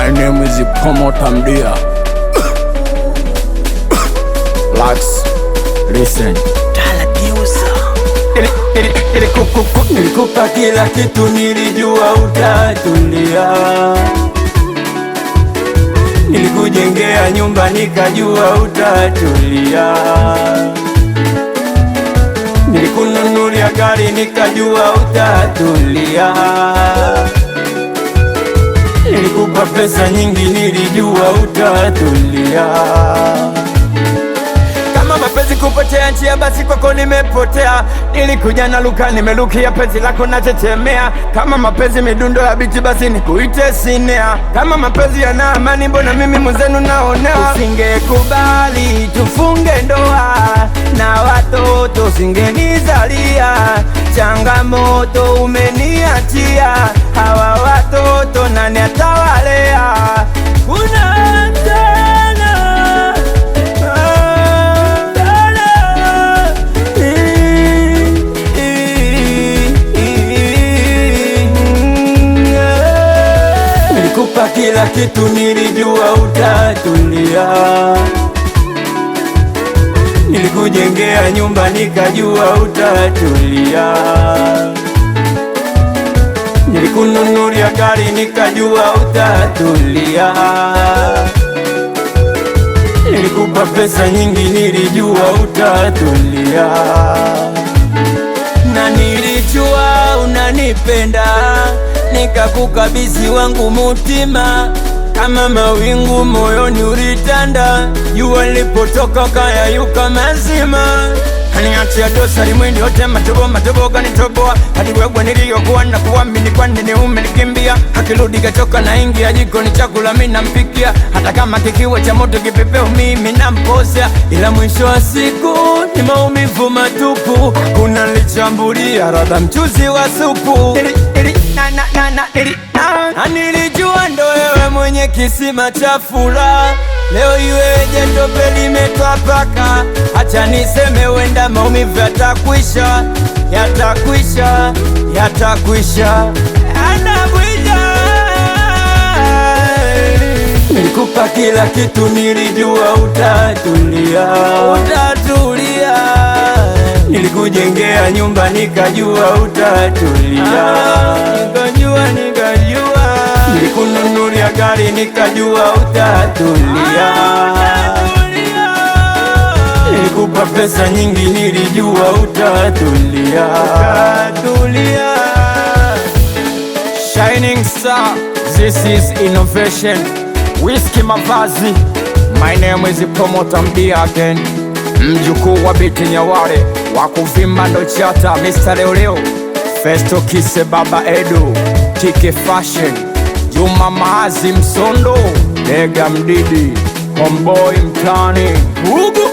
My name is Promoter Mdia. Relax, listen. Nilikupa kila kitu, nilijua utatulia. Nilikujengea nyumba, nikajua utatulia. Nilikununulia gari, nikajua utatulia. Nilikupa pesa nyingi, nilijua utatulia. Kama mapenzi kupotea njia, basi kwako nimepotea. Nilikuja na luka, nimelukia penzi lako natetemea. Kama mapenzi midundo ya biti, basi nikuite sinea. Kama mapenzi yana amani, mbona mimi mwenzenu naonea? Usingekubali tufunge ndoa na watoto usingenizalia. Changamoto umeniachia, hawa watoto nani atawalea? Nilikupa kila kitu, nilijua utatulia. Nilikujengea nyumba, nikajua utatulia. Nilikununulia gari, nikajua utatulia. Nilikupa pesa nyingi, nilijua utatulia. Na nilijua unanipenda, nikakukabidhi wangu mutima. Kama mawingu moyoni ulitanda, jua lipotoka kayayuka mazima. Kaniachia dosari mwili yote, matobo kanitoboa. Hadi wewe niliyokuwa na kuamini, kwa nini umenikimbia? Akirudi kachoka na ingia jikoni, chakula mimi nampikia. Hata kama kikiwa cha moto kipepeo, mimi namposea. Ila mwisho wa siku ni maumivu matupu. Kuna lichambulia radha mchuzi wa supu. Nilijua ndo wewe mwenye kisima cha furaha. Leo iweje tope limetapaka? Acha niseme wenda maumivu yatakwisha, yatakwisha, yatakwisha, yatakwisha. Nilikupa kila kitu, nilijua utatulia, utatulia. Nilikujengea nyumba, nikajua utatulia, nikajua. Nilikununulia gari, nikajua utatulia. Nilikupa pesa nyingi, nilijua utatulia. Shining Star, this is innovation. Whiskey mavazi. My name is Promoter Mdia again. Mjukuu wa Biti Nyaware, wakuvimba ndo chata, Mr. Leoleo, Festo Kise, Baba Edu, Tike Fashion, Juma Maazi Msondo, Lega Mdidi, Homeboy Mtani, Ugu.